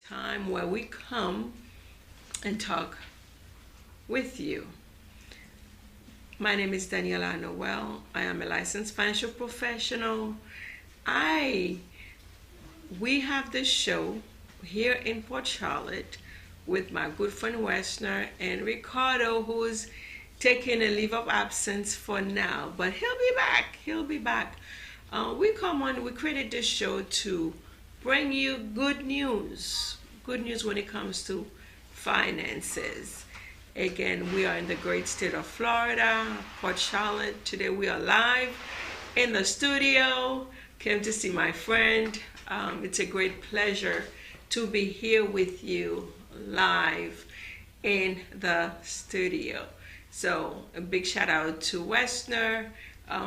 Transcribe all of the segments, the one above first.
Time where we come and talk with you. My name is Daniella Noel. I am a licensed financial professional. I we have this show here in Port Charlotte with my good friend Westner and Ricardo, who's taking a leave of absence for now, but he'll be back. He'll be back. We created this show to bring you good news. Good news when it comes to finances. Again, we are in the great state of Florida, Port Charlotte. Today we are live in the studio. Came to see my friend. It's a great pleasure to be here with you live in the studio. So a big shout out to Westner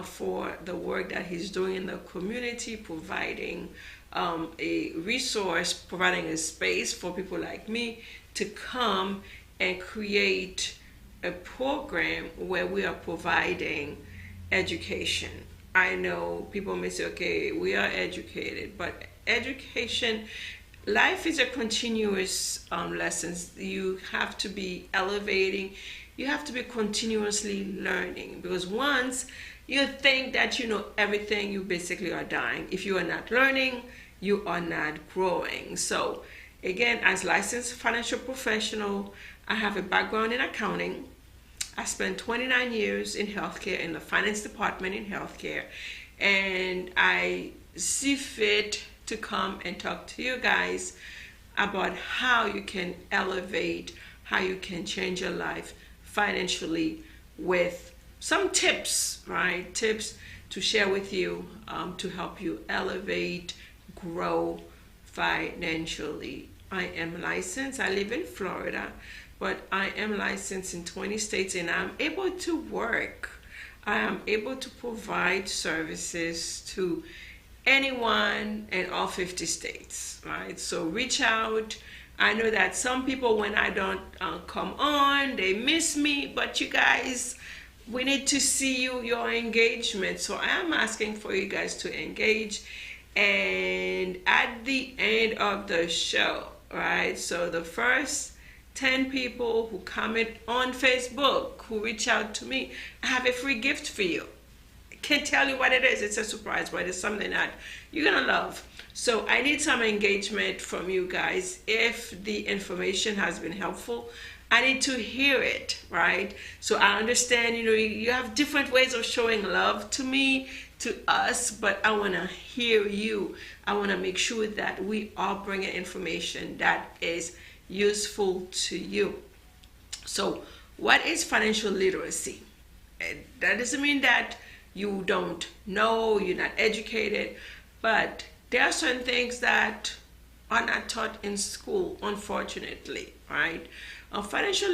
for the work that he's doing in the community, providing a resource, providing a space for people like me to come and create a program where we are providing education. I know people may say, okay, we are educated, but education, life is a continuous lessons. You have to be elevating. You have to be continuously learning, because once you think that you know everything, you basically are dying. If you are not learning, you are not growing. So again, as licensed financial professional, I have a background in accounting. I spent 29 years in healthcare, in the finance department in healthcare, and I see fit to come and talk to you guys about how you can elevate, how you can change your life financially, with some tips, right? Tips to share with you to help you elevate, grow financially. I am licensed. I live in Florida, but I am licensed in 20 states, and I'm able to work. I am able to provide services to anyone in all 50 states, right? So reach out. I know that some people, when I don't come on, they miss me, but you guys, we need to see your engagement. So I am asking for you guys to engage. And at the end of the show, right? So the first 10 people who comment on Facebook, who reach out to me, I have a free gift for you. I can't tell you what it is. It's a surprise, but it's something that you're gonna love. So I need some engagement from you guys. If the information has been helpful, I need to hear it, right? So I understand, you have different ways of showing love to me, to us, but I want to hear you. I want to make sure that we are bringing information that is useful to you. So what is financial literacy? That doesn't mean that you don't know, you're not educated, but there are certain things that are not taught in school, unfortunately, right? Financial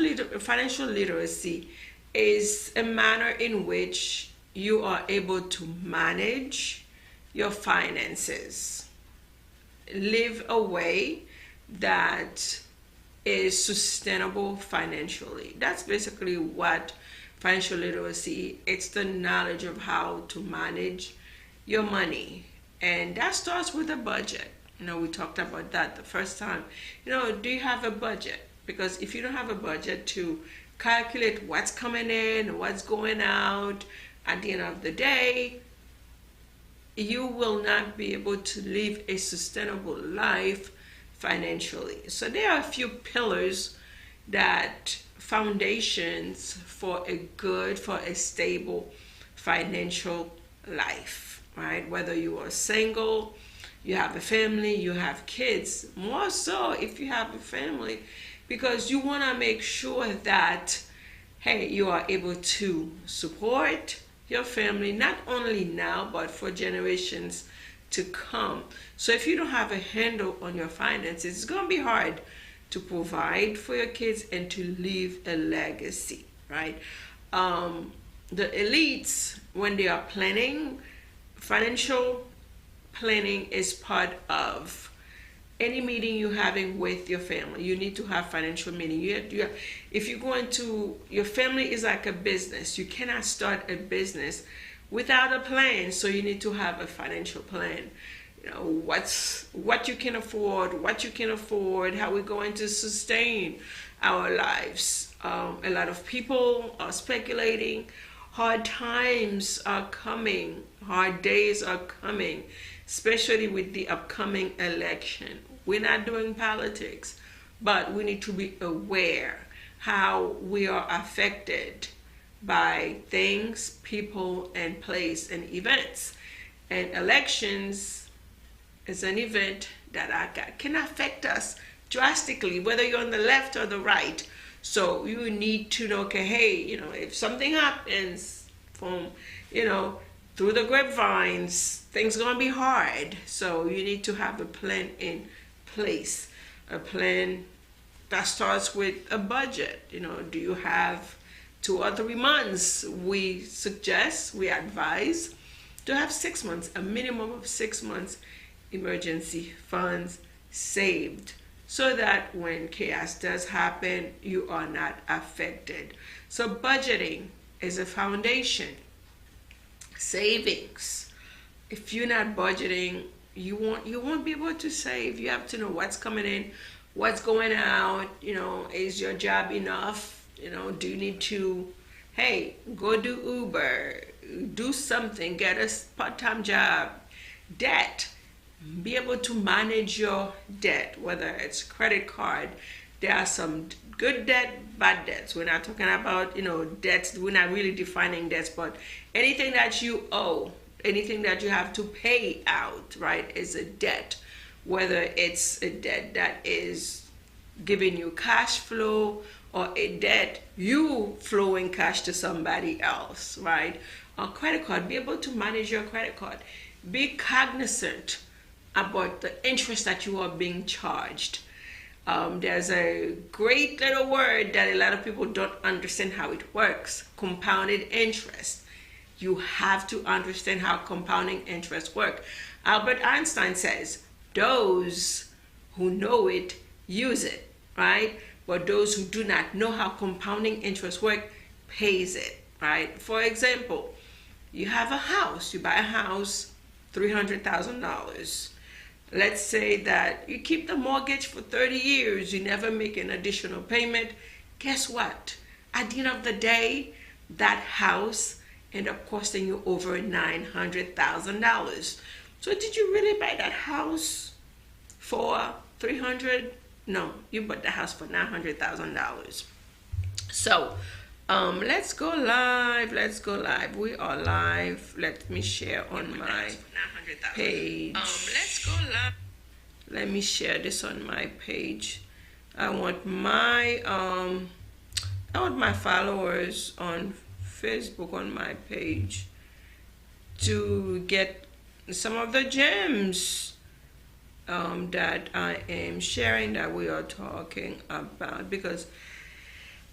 literacy is a manner in which you are able to manage your finances, live a way that is sustainable financially. That's basically what financial literacy, it's the knowledge of how to manage your money. And that starts with a budget. We talked about that the first time. Do you have a budget? Because if you don't have a budget to calculate what's coming in, what's going out, at the end of the day, you will not be able to live a sustainable life financially. So there are a few pillars, that foundations for a stable financial life, right? Whether you are single, you have a family, you have kids, more so if you have a family, because you want to make sure that, hey, you are able to support your family, not only now, but for generations to come. So if you don't have a handle on your finances, it's going to be hard to provide for your kids and to leave a legacy, right? The elites, when they are planning, financial planning is part of any meeting you're having with your family. You need to have financial meeting. If you're going to, your family is like a business. You cannot start a business without a plan. So you need to have a financial plan. what you can afford, how we're going to sustain our lives. A lot of people are speculating. Hard times are coming, hard days are coming, especially with the upcoming election. We're not doing politics, but we need to be aware how we are affected by things, people, and place and events. And elections is an event that can affect us drastically, whether you're on the left or the right. So you need to know, okay, hey, if something happens from, through the grapevines, things are going to be hard. So you need to have a plan in place, a plan that starts with a budget. Do you have 2 or 3 months? We advise to have 6 months, a minimum of 6 months emergency funds saved, so that when chaos does happen, you are not affected. So budgeting is a foundation. Savings. If you're not budgeting, you won't be able to save. You have to know what's coming in, what's going out. Is your job enough? Do you need to, hey, go do Uber, do something, get a part-time job. Debt. Be able to manage your debt, whether it's credit card. There are some good debt, bad debts. We're not talking about, debts. We're not really defining debts, but anything that you owe, anything that you have to pay out, right, is a debt. Whether it's a debt that is giving you cash flow, or a debt you flowing cash to somebody else, right? A credit card. Be able to manage your credit card. Be cognizant about the interest that you are being charged. There's a great little word that a lot of people don't understand how it works: compounded interest. You have to understand how compounding interest works. Albert Einstein says, those who know it use it, right? But those who do not know how compounding interest works pays it, right? For example, you have a house, you buy a house, $300,000. Let's say that you keep the mortgage for 30 years, you never make an additional payment. Guess what? At the end of the day, that house ended up costing you over $900,000. So did you really buy that house for $300,000? No, you bought the house for $900,000. So let's go live. We are live. Let me share on my page. Let's go live. Let me share this on my page. I want my followers on Facebook, on my page, to get some of the gems that I am sharing, that we are talking about, because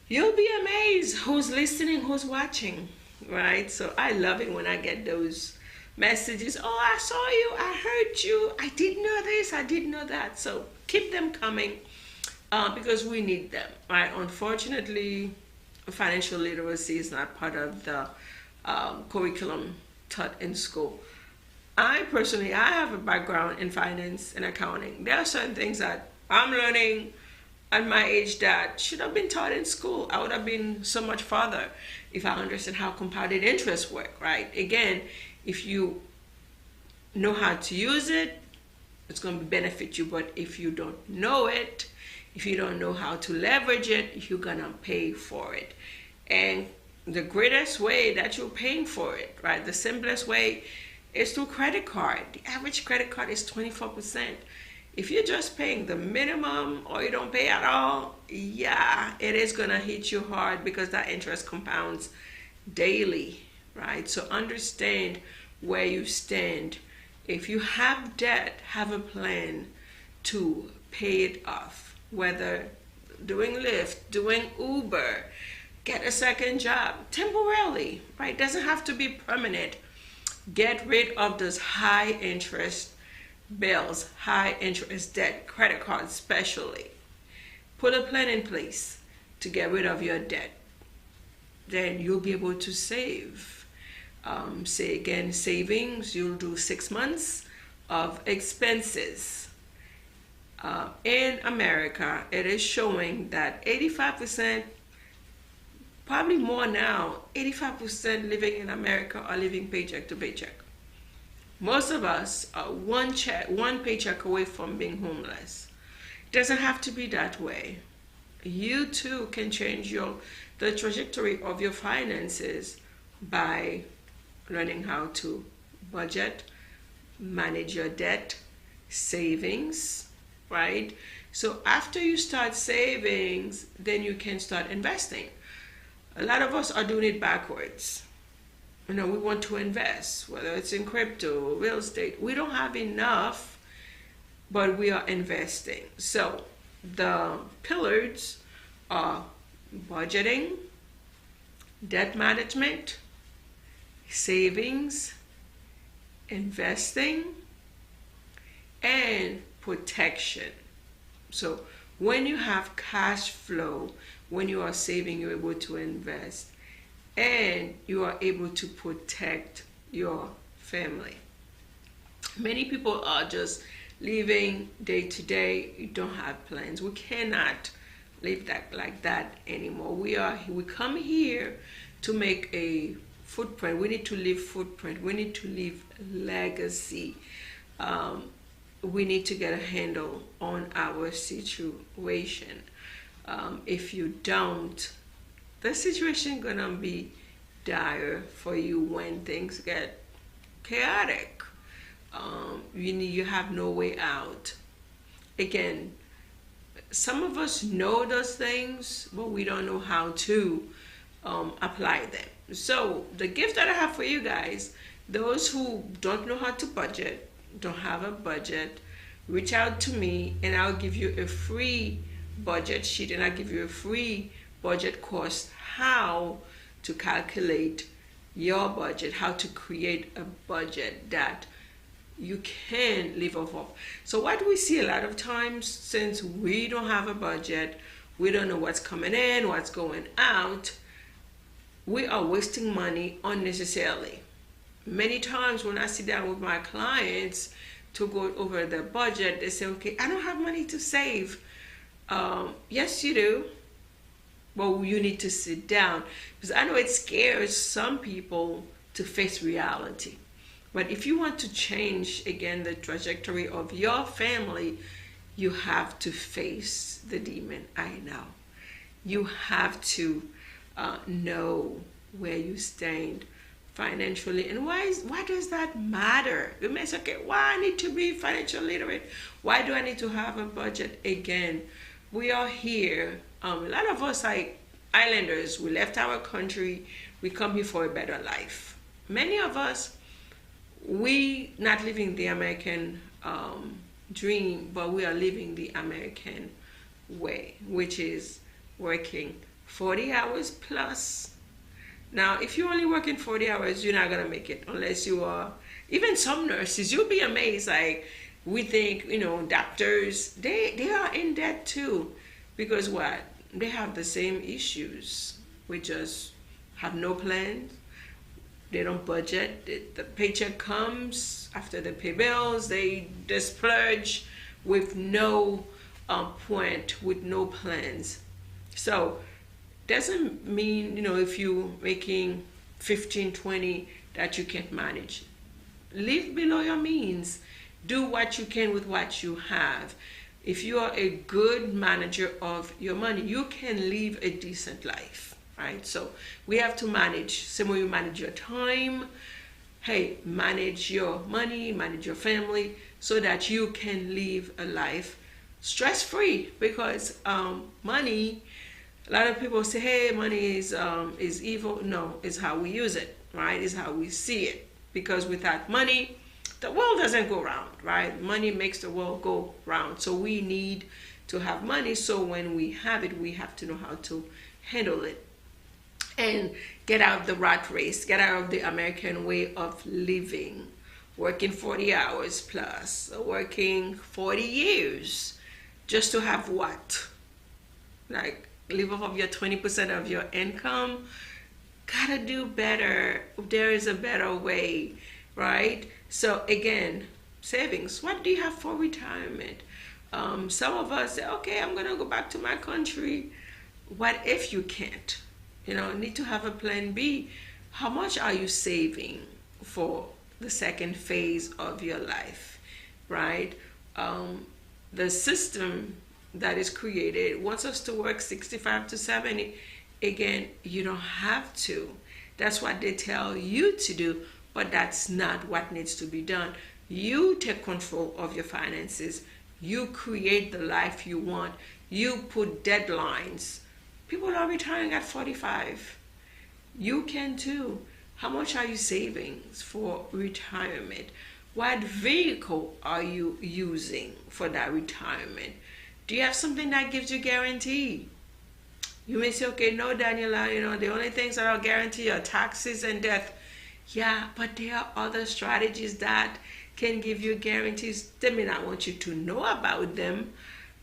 you'll be amazed who's listening, who's watching, right? So I love it when I get those messages. Oh, I saw you, I heard you, I didn't know this, I didn't know that. So keep them coming, because we need them, right? Unfortunately, financial literacy is not part of the curriculum taught in school. I have a background in finance and accounting. There are certain things that I'm learning at my age that should have been taught in school. I would have been so much farther if I understood how compounded interest work, right? Again, if you know how to use it, it's going to benefit you. But if you don't know it, if you don't know how to leverage it, you're going to pay for it. And the greatest way that you're paying for it, right, the simplest way, is through credit card. The average credit card is 24%. If you're just paying the minimum or you don't pay at all, yeah, it is gonna hit you hard, because that interest compounds daily, right? So understand where you stand. If you have debt, have a plan to pay it off, whether doing Lyft, doing Uber, get a second job temporarily, right? Doesn't have to be permanent. Get rid of those high interest bills, high interest debt, credit cards especially. Put a plan in place to get rid of your debt. Then you'll be able to save. Say again, savings, you'll do 6 months, of expenses. In America, it is showing that 85%, probably more now, 85% living in America are living paycheck to paycheck. Most of us are one paycheck away from being homeless. It doesn't have to be that way. You too can change the trajectory of your finances by learning how to budget, manage your debt, savings, right? So after you start savings, then you can start investing. A lot of us are doing it backwards. We want to invest, whether it's in crypto, real estate. We don't have enough, but we are investing. So the pillars are budgeting, debt management, savings, investing, and protection. So when you have cash flow, when you are saving, you're able to invest, and you are able to protect your family. Many people are just living day to day. You don't have plans. We cannot live like that anymore. We come here to make a footprint. We need to leave footprint. We need to leave legacy. We need to get a handle on our situation. If you don't, the situation gonna be dire for you when things get chaotic. You have no way out. Again, some of us know those things, but we don't know how to apply them. So the gift that I have for you guys, those who don't know how to budget, don't have a budget, reach out to me and I'll give you a free budget sheet, and I'll give you a free budget course, how to calculate your budget, how to create a budget that you can live off of. So what do we see a lot of times, since we don't have a budget, we don't know what's coming in, what's going out, we are wasting money unnecessarily. Many times when I sit down with my clients to go over their budget, they say, okay, I don't have money to save. Yes, you do. But you need to sit down, because I know it scares some people to face reality. But if you want to change, again, the trajectory of your family, you have to face the demon. I know. You have to know where you stand financially. And why does that matter? You may say, okay, why I need to be financially literate? Why do I need to have a budget? Again, we are here. A lot of us, like islanders, we left our country, we come here for a better life. Many of us, we not living the American dream, but we are living the American way, which is working 40 hours plus. Now, if you're only working 40 hours, you're not gonna make it unless you are, even some nurses, you'll be amazed. Like, we think, doctors, they are in debt too. Because what? They have the same issues. We just have no plans. They don't budget. The paycheck comes after they pay bills. They splurge with no point, with no plans. So doesn't mean, if you're making 15, 20, that you can't manage. Live below your means. Do what you can with what you have. If you are a good manager of your money, you can live a decent life, right? So we have to manage. Same way you manage your time. Hey, manage your money, manage your family, so that you can live a life stress-free. Because money, a lot of people say, hey, money is evil. No, it's how we use it, right? It's how we see it. Because without money, the world doesn't go round, right? Money makes the world go round. So we need to have money. So when we have it, we have to know how to handle it and get out of the rat race, get out of the American way of living, working 40 hours plus, working 40 years just to have what? Like, live off of your 20% of your income. Gotta do better. There is a better way, right? So again, savings? What do you have for retirement? Some of us say, okay, I'm going to go back to my country. What if you can't? Need to have a plan B. How much are you saving for the second phase of your life, right? The system that is created wants us to work 65 to 70. Again, you don't have to. That's what they tell you to do, but that's not what needs to be done. You take control of your finances. You create the life you want. You put deadlines. People are retiring at 45. You can too. How much are you saving for retirement? What vehicle are you using for that retirement? Do you have something that gives you guarantee? You may say, okay, no, Daniela, the only things that are guaranteed are taxes and death. Yeah, but there are other strategies that can give you guarantees. They may not want you to know about them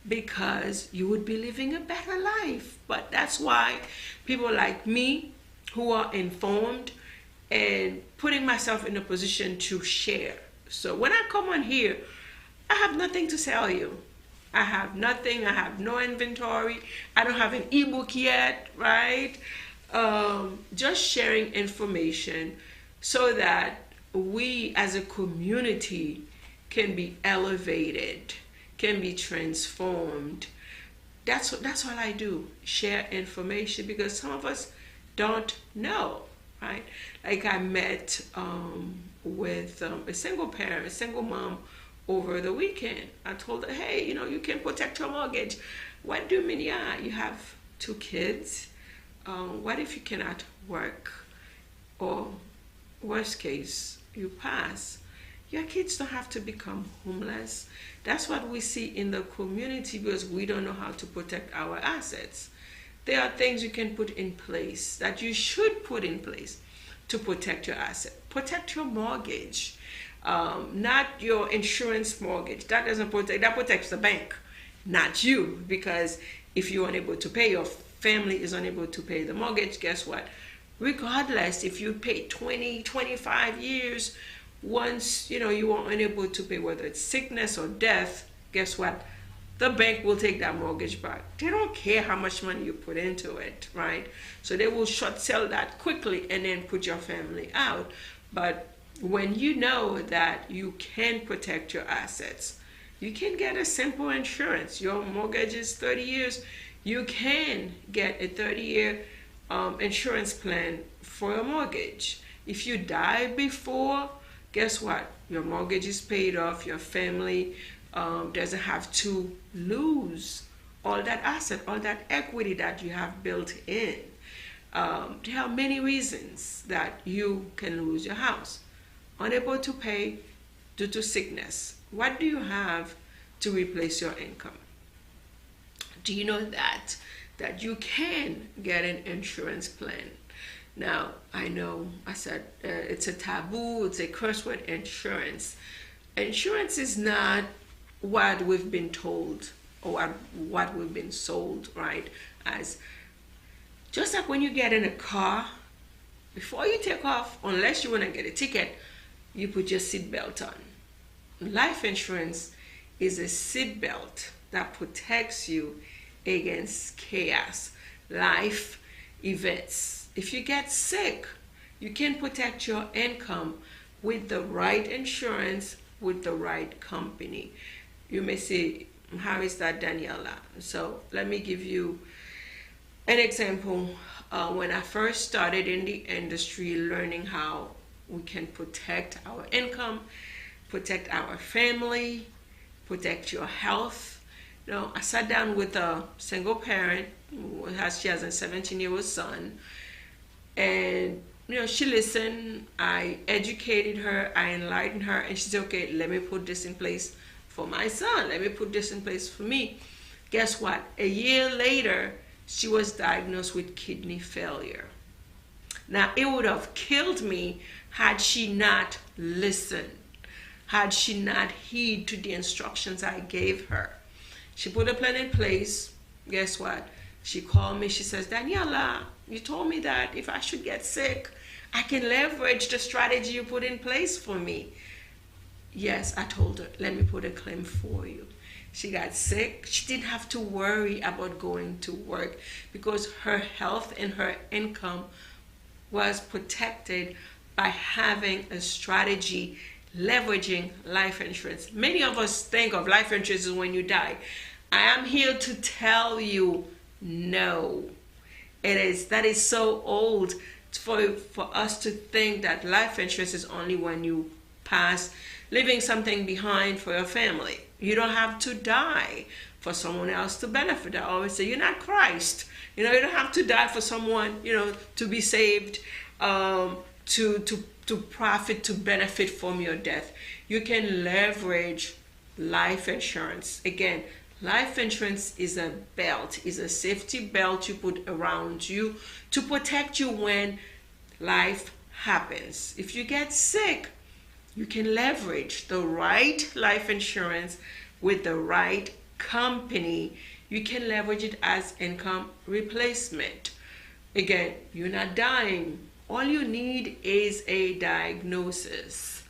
because you would be living a better life. But that's why people like me who are informed and putting myself in a position to share. So when I come on here, I have nothing to sell you. I have nothing. I have no inventory. I don't have an ebook yet, right? Just sharing information so that we as a community can be elevated, can be transformed. That's all I do, share information, because some of us don't know, right? Like I met with a single parent, a single mom over the weekend. I told her, hey, you can protect your mortgage. What do you mean? Yeah, you have 2 kids. What if you cannot work? Or worst case, you pass. Your kids don't have to become homeless. That's what we see in the community because we don't know how to protect our assets. There are things you can put in place that you should put in place to protect your asset. Protect your mortgage, not your insurance mortgage. That doesn't protect, that protects the bank, not you. Because if you're unable to pay, your family is unable to pay the mortgage, guess what? Regardless, if you pay 20, 25 years, once you are unable to pay, whether it's sickness or death, guess what? The bank will take that mortgage back. They don't care how much money you put into it, right? So they will short sell that quickly and then put your family out. But when you know that you can protect your assets, you can get a simple insurance. Your mortgage is 30 years. You can get a 30-year insurance plan for a mortgage. If you die before, guess what? Your mortgage is paid off. Your family doesn't have to lose all that asset, all that equity that you have built in. There are many reasons that you can lose your house. Unable to pay due to sickness. What do you have to replace your income? Do you know that you can get an insurance plan? Now, I know I said it's a taboo, it's a curse word, insurance. Insurance is not what we've been told or what we've been sold, right? As just like when you get in a car, before you take off, unless you want to get a ticket, you put your seatbelt on. Life insurance is a seatbelt that protects you against chaos, life events. If you get sick, you can protect your income with the right insurance, with the right company. You may say, how is that, Daniela? So let me give you an example. When I first started in the industry, learning how we can protect our income, protect our family, protect your health. I sat down with a single parent she has a 17-year-old son, and she listened. I educated her, I enlightened her, and she said, okay, let me put this in place for my son, let me put this in place for me. Guess what? A year later, she was diagnosed with kidney failure. Now, it would have killed me had she not listened, had she not heed to the instructions I gave her. She put a plan in place. Guess what? She called me. She says, Daniela, you told me that if I should get sick, I can leverage the strategy you put in place for me. Yes, I told her, let me put a claim for you. She got sick. She didn't have to worry about going to work because her health and her income was protected by having a strategy leveraging life insurance. Many of us think of life insurance as when you die. I am here to tell you no. That is so old for us to think that life insurance is only when you pass, leaving something behind for your family. You don't have to die for someone else to benefit. I always say, you're not Christ. You don't have to die for someone, to be saved, to profit, to benefit from your death. You can leverage life insurance. Again, life insurance is a belt, is a safety belt you put around you to protect you when life happens. If you get sick, you can leverage the right life insurance with the right company. You can leverage it as income replacement. Again, you're not dying. All you need is a diagnosis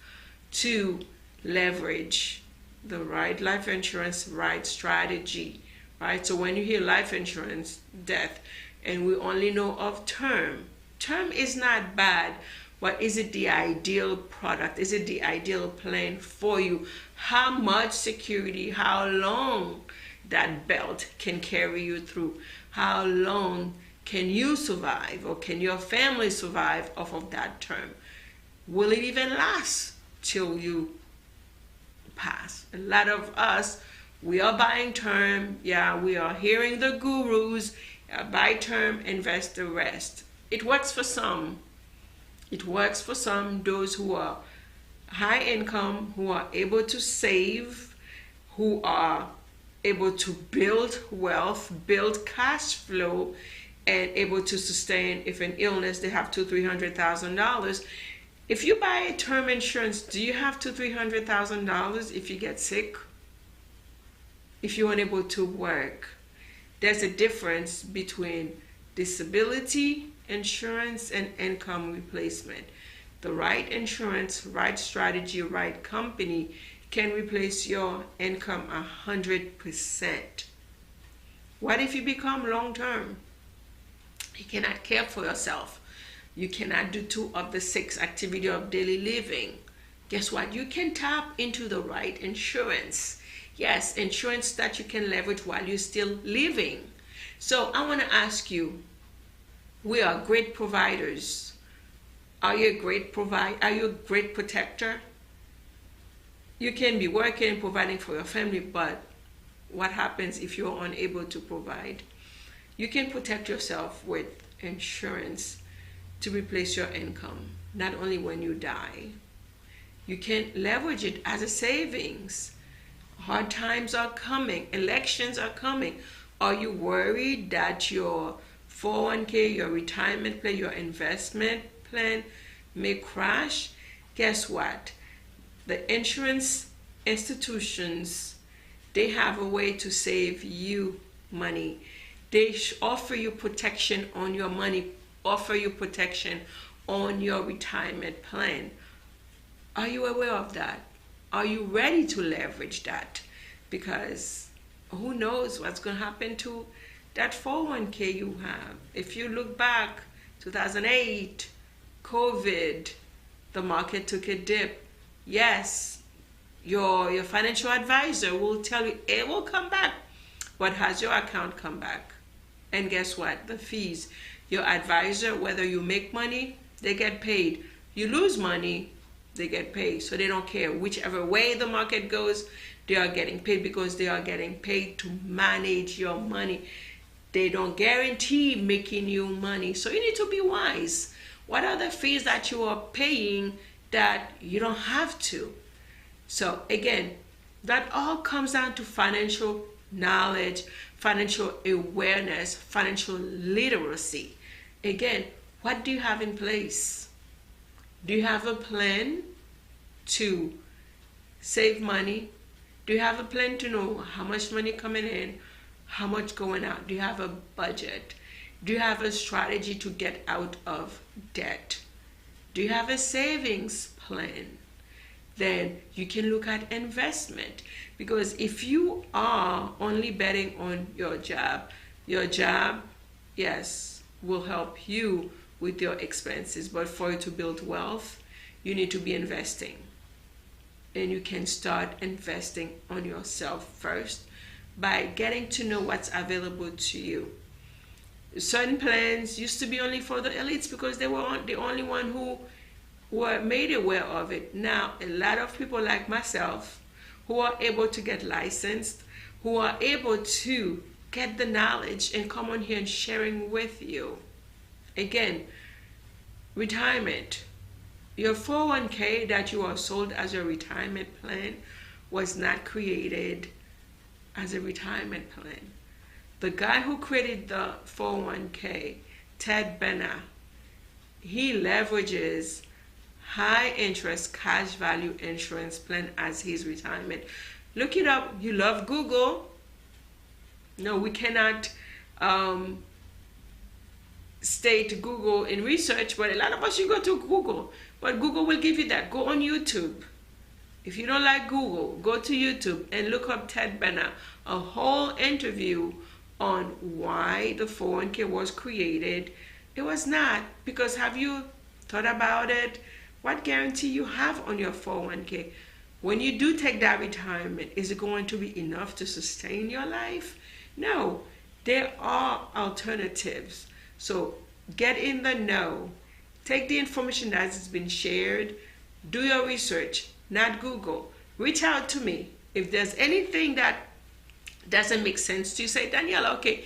to leverage the right life insurance, right strategy, right? So when you hear life insurance, death, and we only know of term is not bad. But is it the ideal product? Is it the ideal plan for you? How much security, how long that belt can carry you through? How long can you survive, or can your family survive off of that term? Will it even last till you pass? A lot of us, we are buying term. Yeah, we are hearing the gurus. Buy term, invest the rest. It works for some. It works for some, those who are high income, who are able to save, who are able to build wealth, build cash flow, and able to sustain. If an illness, they have $200,000-$300,000. If you buy a term insurance, do you have $200,000-$300,000 if you get sick? If you're unable to work? There's a difference between disability insurance and income replacement. The right insurance, right strategy, right company can replace your income 100%. What if you become long-term? You cannot care for yourself. You cannot do 2 of the 6 activity of daily living. Guess what? You can tap into the right insurance. Yes, insurance that you can leverage while you're still living. So I want to ask you, we are great providers. Are you a great provider? Are you a great protector? You can be working and providing for your family, but what happens if you're unable to provide? You can protect yourself with insurance to replace your income, not only when you die. You can leverage it as a savings. Hard times are coming. Elections are coming. Are you worried that your 401k, your retirement plan, your investment plan may crash? Guess what? The insurance institutions, they have a way to save you money. They offer you protection on your money, offer you protection on your retirement plan. Are you aware of that? Are you ready to leverage that? Because who knows what's going to happen to that 401k you have. If you look back, 2008, COVID, the market took a dip. Yes, your financial advisor will tell you it will come back. But has your account come back? And guess what? The fees. Your advisor, whether you make money, they get paid. You lose money, they get paid. So they don't care. Whichever way the market goes, they are getting paid because they are getting paid to manage your money. They don't guarantee making you money. So you need to be wise. What are the fees that you are paying that you don't have to? So again, that all comes down to financial knowledge, financial awareness, financial literacy. Again, what do you have in place? Do you have a plan to save money? Do you have a plan to know how much money coming in, how much going out? Do you have a budget? Do you have a strategy to get out of debt? Do you have a savings plan? then you can look at investment. Because if you are only betting on your job, yes, will help you with your expenses, but for you to build wealth, you need to be investing. And you can start investing on yourself first by getting to know what's available to you. Certain plans used to be only for the elites because they were the only one who were made aware of it. Now, a lot of people like myself who are able to get licensed, who are able to get the knowledge and come on here and sharing with you. Again, retirement. Your 401k that you are sold as your retirement plan was not created as a retirement plan. The guy who created the 401k, Ted Benner, he leverages high interest cash value insurance plan as his retirement. Look it up. You love Google. No, we cannot state Google in research, but a lot of us, you go to Google, but Google will give you that. Go on YouTube. If you don't like Google, go to YouTube and look up Ted Benner, a whole interview on why the 401k was created. It was not, because have you thought about it? What guarantee you have on your 401k? When you do take that retirement, is it going to be enough to sustain your life? No, there are alternatives. So get in the know. Take the information that has been shared. Do your research, not Google. Reach out to me. If there's anything that doesn't make sense to you, say, Daniella, okay,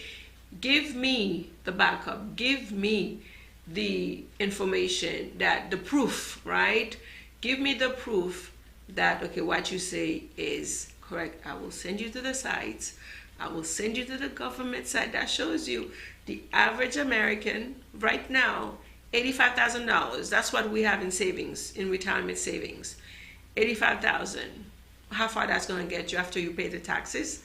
give me the backup. Give me the information, that the proof, right? Give me the proof that, okay, what you say is correct. I will send you to the sites. I will send you to the government site that shows you the average American right now, $85,000. That's what we have in savings, in retirement savings. $85,000. How far that's going to get you after you pay the taxes?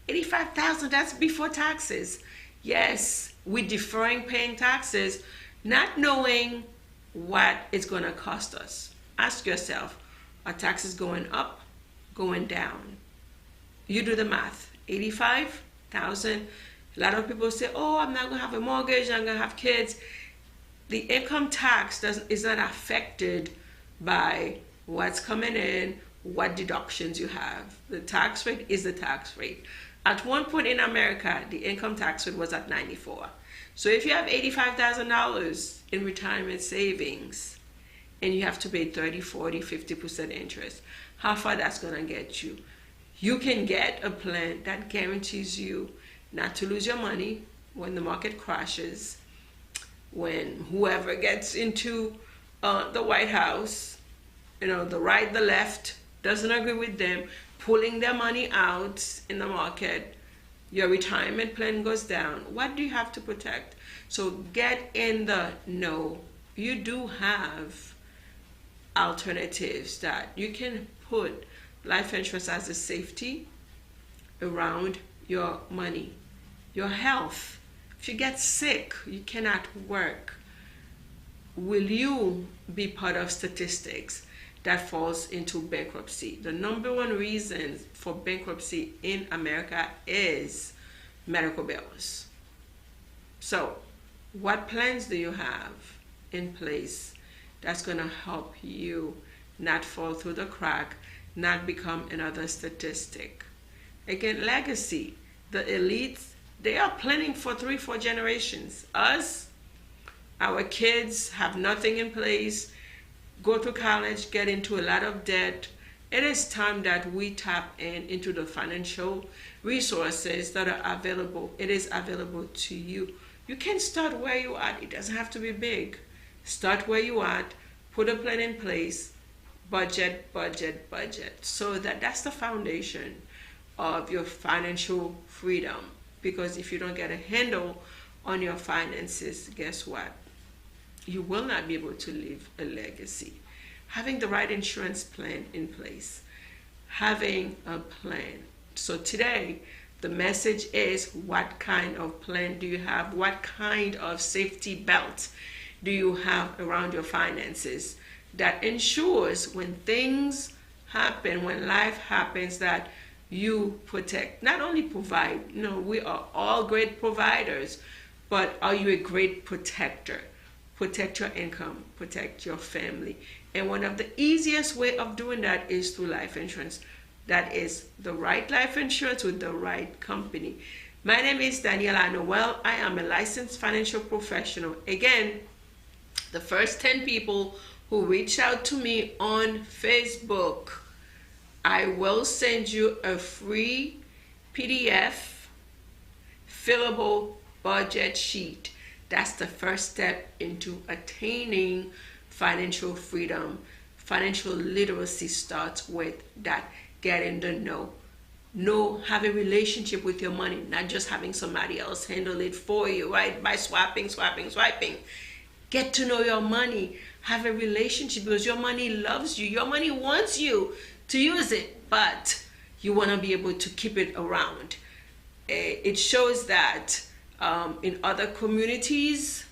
$85,000, that's before taxes. Yes, we're deferring paying taxes, not knowing what it's going to cost us. Ask yourself, are taxes going up, going down? You do the math. $85,000. A lot of people say, oh, I'm not going to have a mortgage, I'm going to have kids. The income tax is not affected by what's coming in, what deductions you have. The tax rate is the tax rate. At one point in America, the income tax rate was at 94. So if you have $85,000 in retirement savings and you have to pay 30, 40, 50% interest, how far that's going to get you? You can get a plan that guarantees you not to lose your money when the market crashes, when whoever gets into the White House, you know, the right, the left, doesn't agree with them, pulling their money out in the market, your retirement plan goes down. What do you have to protect? So get in the know. You do have alternatives that you can put life insurance as a safety around your money, your health. If you get sick, you cannot work. Will you be part of statistics that falls into bankruptcy? The number one reason for bankruptcy in America is medical bills. So what plans do you have in place that's going to help you not fall through the crack, not become another statistic? Again, legacy. The elites, they are planning for 3-4 generations. Us, our kids have nothing in place, go to college, get into a lot of debt. It is time that we tap into the financial resources that are available. It is available to you. You can start where you are. It doesn't have to be big. Start where you are. Put a plan in place. Budget, budget, budget. So that's the foundation of your financial freedom. Because if you don't get a handle on your finances, guess what? You will not be able to leave a legacy. Having the right insurance plan in place. Having a plan. So today, the message is, what kind of plan do you have? What kind of safety belt do you have around your finances that ensures when things happen, when life happens, that you protect, not only provide, we are all great providers, but are you a great protector? Protect your income, protect your family. And one of the easiest way of doing that is through life insurance. That is the right life insurance with the right company. My name is Daniella Noel. I am a licensed financial professional. Again, the first 10 people who reach out to me on Facebook, I will send you a free PDF fillable budget sheet. That's the first step into attaining financial freedom. Financial literacy starts with that. Get in the know, have a relationship with your money, not just having somebody else handle it for you, right? By swiping. Get to know your money. Have a relationship, because your money loves you. Your money wants you to use it, but you want to be able to keep it around. It shows that in other communities,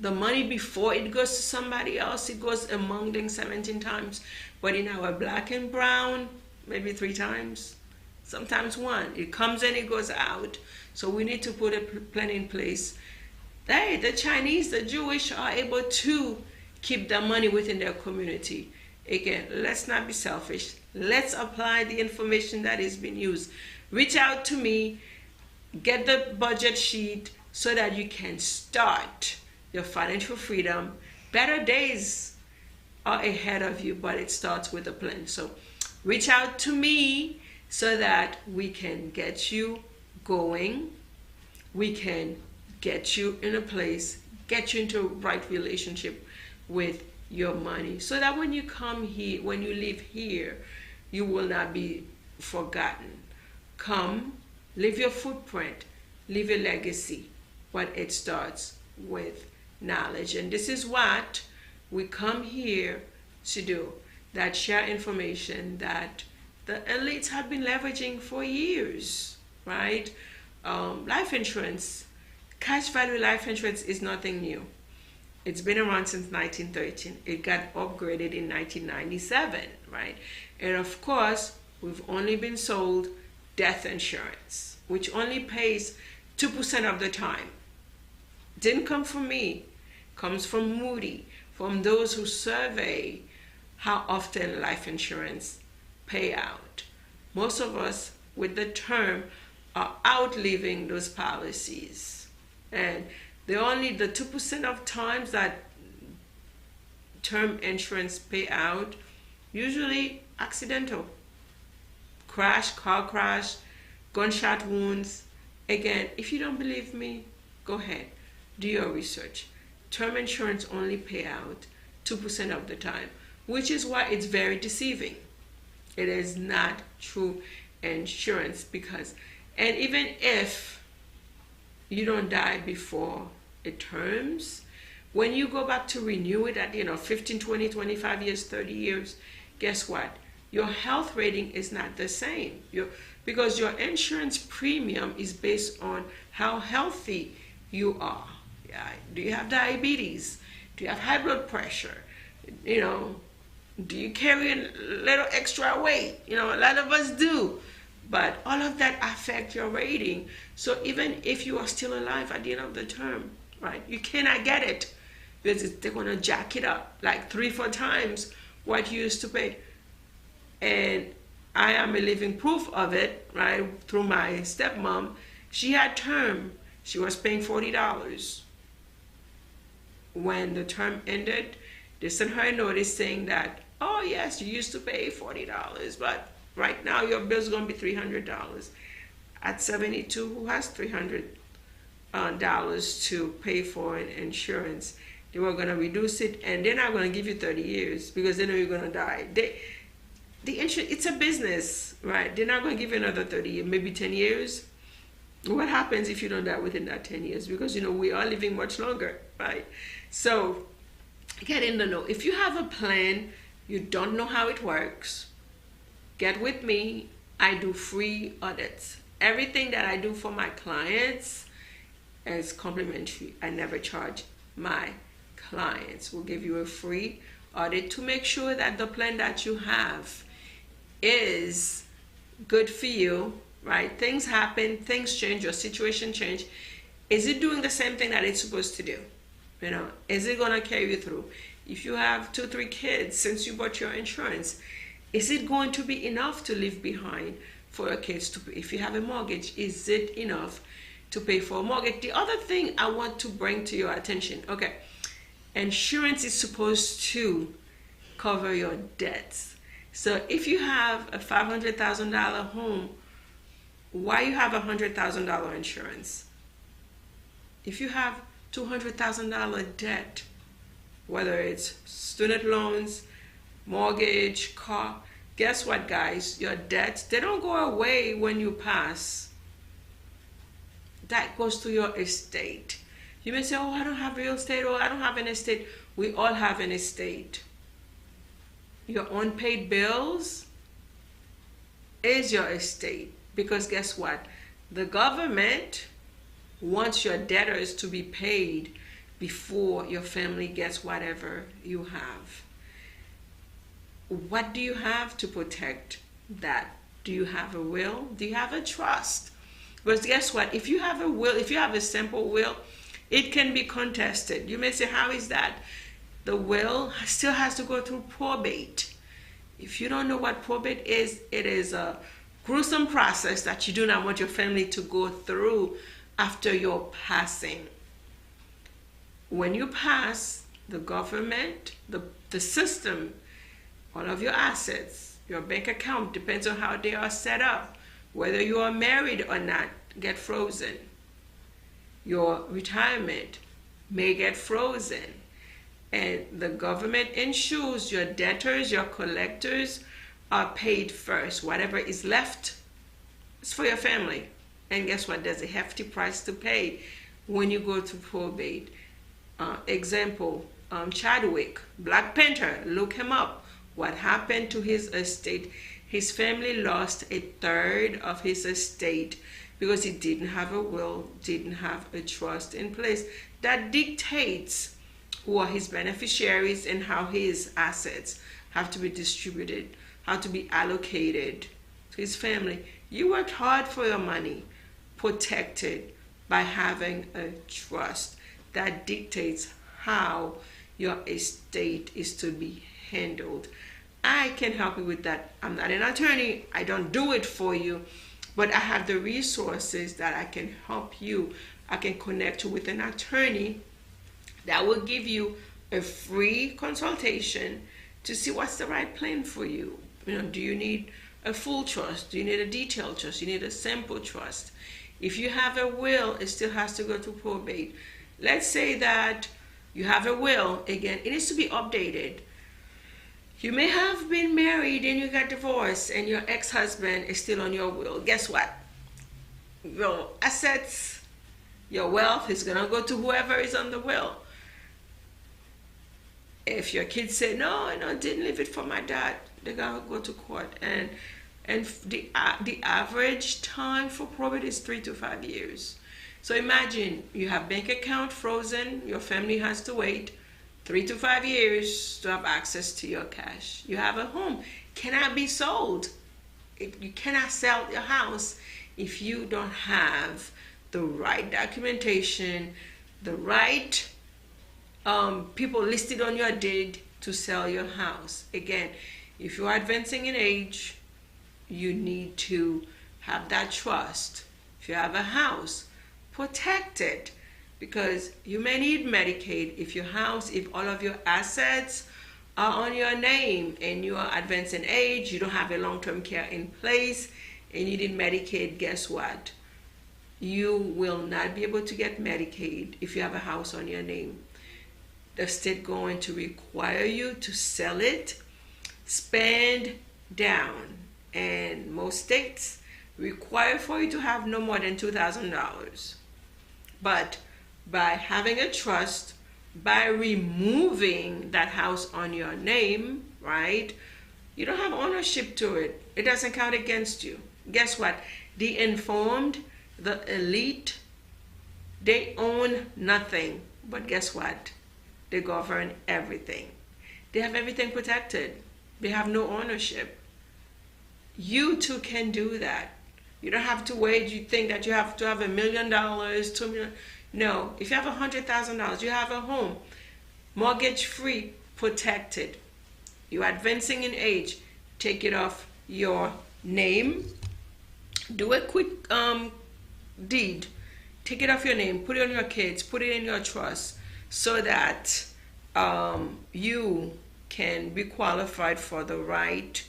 the money before it goes to somebody else, it goes among them 17 times. But in our black and brown, maybe 3 times, sometimes 1. It comes in, it goes out. So we need to put a plan in place. Hey, the Chinese, the Jewish are able to keep their money within their community. Again, let's not be selfish. Let's apply the information that is being used. Reach out to me, get the budget sheet so that you can start your financial freedom. Better days are ahead of you, but it starts with a plan. So reach out to me so that we can get you going. We can get you in a place, get you into a right relationship with your money, so that when you come here, when you live here, you will not be forgotten. Come, leave your footprint, leave a legacy, but it starts with knowledge. And this is what we come here to do, that share information that the elites have been leveraging for years, right? Life insurance, cash value life insurance is nothing new. It's been around since 1913. It got upgraded in 1997, right? And of course, we've only been sold death insurance, which only pays 2% of the time. Didn't come from me, comes from Moody, from those who survey how often life insurance pay out. Most of us with the term are outliving those policies. And the 2% of times that term insurance pay out, usually accidental. Crash, car crash, gunshot wounds. Again, if you don't believe me, go ahead, do your research. Term insurance only pay out 2% of the time, which is why it's very deceiving. It is not true insurance, because, and even if you don't die before it terms, when you go back to renew it at 15, 20, 25 years, 30 years, guess what? Your health rating is not the same. Because your insurance premium is based on how healthy you are. Yeah. Do you have diabetes? Do you have high blood pressure? Do you carry a little extra weight? A lot of us do. But all of that affect your rating. So even if you are still alive at the end of the term, right, you cannot get it, because they're going to jack it up like 3-4 times what you used to pay. And I am a living proof of it, right, through my stepmom. She had term. She was paying $40. When the term ended, they sent her a notice saying that, oh yes, you used to pay $40, but right now your bill's going to be $300. At 72, who has $300 to pay for an insurance? They were going to reduce it, and they're not going to give you 30 years because they know you're going to die. The insurance, it's a business, right? They're not going to give you another 30 years, maybe 10 years. What happens if you don't die within that 10 years? Because, we are living much longer, right? So get in the know. If you have a plan, you don't know how it works, get with me. I do free audits. Everything that I do for my clients is complimentary. I never charge my clients. We'll give you a free audit to make sure that the plan that you have is good for you, right? Things happen, things change, your situation change. Is it doing the same thing that it's supposed to do? You know, is it gonna carry you through? If you have 2, 3 kids since you bought your insurance, is it going to be enough to leave behind for your kids to pay? If you have a mortgage, is it enough to pay for a mortgage? The other thing I want to bring to your attention, okay, insurance is supposed to cover your debts. So if you have a $500,000 home, why you have $100,000 insurance? If you have $200,000 debt, whether it's student loans, mortgage, car, guess what, guys? Your debts, they don't go away when you pass. That goes to your estate. You may say, oh, I don't have real estate, or I don't have an estate. We all have an estate. Your unpaid bills is your estate, because guess what? The government wants your debtors to be paid before your family gets whatever you have. What do you have to protect that? Do you have a will? Do you have a trust? Because guess what? If you have a will, if you have a simple will, it can be contested. You may say, how is that? The will still has to go through probate. If you don't know what probate is, it is a gruesome process that you do not want your family to go through after your passing. When you pass, the government, the system, all of your assets, your bank account, depends on how they are set up, whether you are married or not, get frozen. Your retirement may get frozen. And the government ensures your debtors, your collectors are paid first. Whatever is left is for your family. And guess what? There's a hefty price to pay when you go to probate. Example, Chadwick, Black Panther, look him up. What happened to his estate? His family lost a third of his estate because he didn't have a will, didn't have a trust in place. That dictates who are his beneficiaries and how his assets have to be distributed, how to be allocated to his family. You worked hard for your money, protected by having a trust that dictates how your estate is to be handled. I can help you with that. I'm not an attorney. I don't do it for you, but I have the resources that I can help you. I can connect you with an attorney that will give you a free consultation to see what's the right plan for you. You know, do you need a full trust? Do you need a detailed trust? You need a simple trust. If you have a will, it still has to go to probate. Let's say that you have a will, again, it needs to be updated. You may have been married and you got divorced and your ex-husband is still on your will. Guess what? Your assets, your wealth is gonna go to whoever is on the will. If your kids say, no, I didn't leave it for my dad, they're gonna go to court. And the average time for probate is 3 to 5 years. So imagine you have bank account frozen, your family has to wait 3 to 5 years to have access to your cash. You have a home, cannot be sold. You cannot sell your house if you don't have the right documentation, the right people listed on your deed to sell your house. Again, if you're advancing in age, you need to have that trust. If you have a house, protect it, because you may need Medicaid if your house, if all of your assets are on your name and you are advancing age, you don't have a long-term care in place, and you need Medicaid. Guess what? You will not be able to get Medicaid if you have a house on your name. The state going to require you to sell it, spend down, and most states require for you to have no more than $2,000. But by having a trust, by removing that house on your name, right, you don't have ownership to it. It doesn't count against you. Guess what? The informed, the elite, they own nothing. But guess what? They govern everything. They have everything protected. They have no ownership. You too can do that. You don't have to wait. You think that you have to have $1 million, $2 million. No, if you have $100,000, you have a home, mortgage free, protected. You're advancing in age, take it off your name. Do a quick deed. Take it off your name, put it on your kids, put it in your trust, so that you can be qualified for the right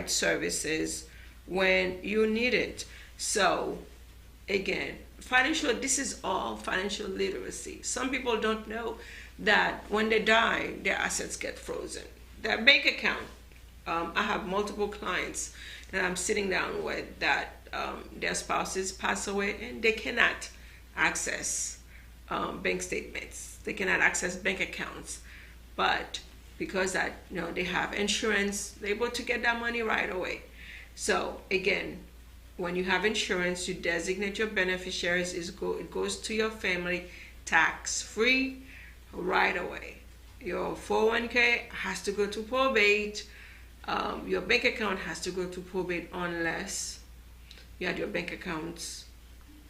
services when you need it. So again, this is all financial literacy. Some people don't know that when they die, their assets get frozen. Their bank account. I have multiple clients that I'm sitting down with that their spouses pass away and they cannot access bank statements. They cannot access bank accounts, but because they have insurance, they're able to get that money right away. So again, when you have insurance, you designate your beneficiaries. It goes to your family tax free right away. Your 401k has to go to probate. Your bank account has to go to probate unless you had your bank accounts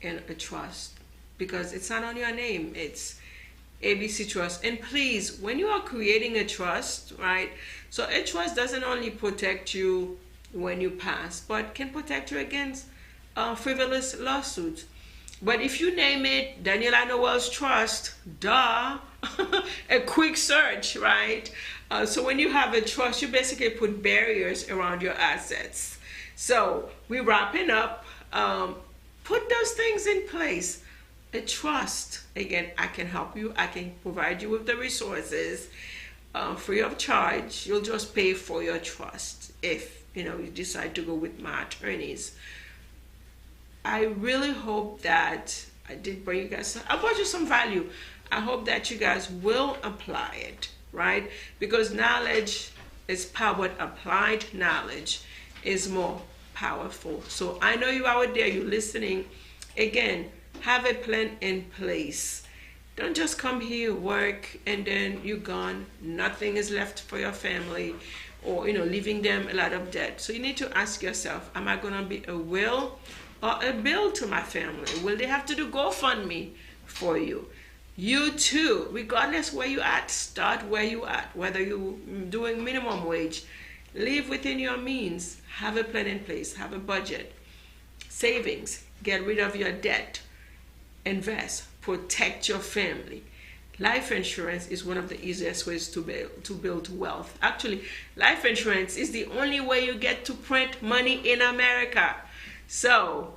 in a trust, because it's not on your name. It's ABC Trust. And please, when you are creating a trust, right? So a trust doesn't only protect you when you pass, but can protect you against frivolous lawsuits. But if you name it Daniella Noel's Trust, duh, a quick search, right? So when you have a trust, you basically put barriers around your assets. So we're wrapping up. Put those things in place. A trust, again, I can help you. I can provide you with the resources free of charge. You'll just pay for your trust if you decide to go with my attorneys. I really hope that I did bring you guys, I brought you some value. I hope that you guys will apply it, right? Because knowledge is power, but applied knowledge is more powerful. So I know you out there, you're listening. Again, have a plan in place. Don't just come here, work, and then you're gone. Nothing is left for your family, or leaving them a lot of debt. So you need to ask yourself, am I gonna be a will or a bill to my family? Will they have to do GoFundMe for you? You too, regardless where you at, start where you at. Whether you're doing minimum wage, live within your means. Have a plan in place, have a budget, savings, get rid of your debt, invest, protect your family. Life insurance is one of the easiest ways to build wealth. Actually, life insurance is the only way you get to print money in America. So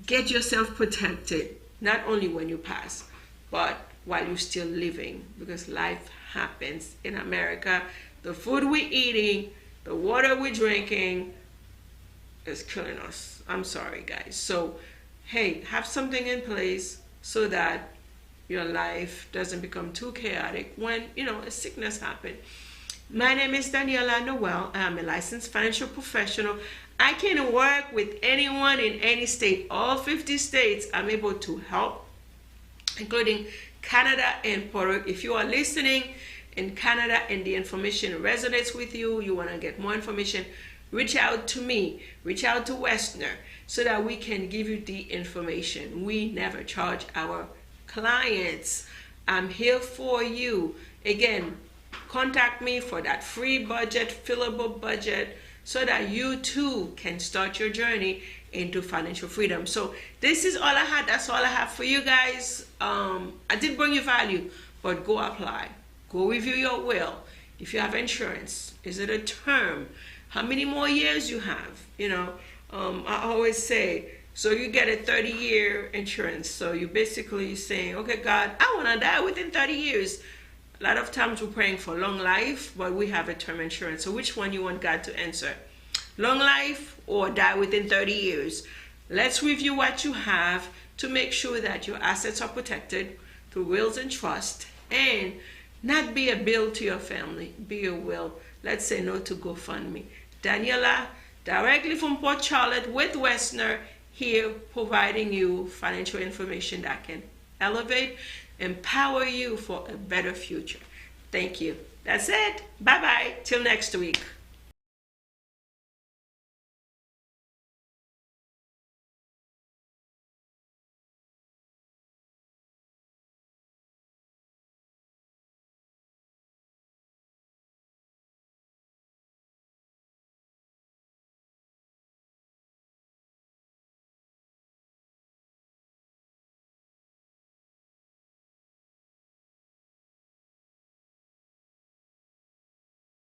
get yourself protected, not only when you pass, but while you're still living, because life happens in America. The food we're eating, the water we're drinking is killing us. I'm sorry, guys. So, hey, have something in place so that your life doesn't become too chaotic when, a sickness happens. My name is Daniella Noel. I am a licensed financial professional. I can work with anyone in any state, all 50 states. I'm able to help, including Canada and Puerto Rico. If you are listening in Canada and the information resonates with you, you want to get more information, reach out to me, reach out to Westner, so that we can give you the information. We never charge our clients. I'm here for you. Again, contact me for that free budget, fillable budget, so that you too can start your journey into financial freedom. So this is all I had. That's all I have for you guys. I did bring you value, but go apply. Go review your will. If you have insurance, is it a term? How many more years you have? I always say, so you get a 30-year insurance. So you basically saying, okay, God, I want to die within 30 years. A lot of times we're praying for long life, but we have a term insurance. So which one you want God to answer? Long life or die within 30 years? Let's review what you have to make sure that your assets are protected through wills and trust, and not be a bill to your family. Be a will. Let's say no to GoFundMe. Daniella, directly from Port Charlotte with Westner, here providing you financial information that can elevate, empower you for a better future. Thank you. That's it. Bye-bye. Till next week.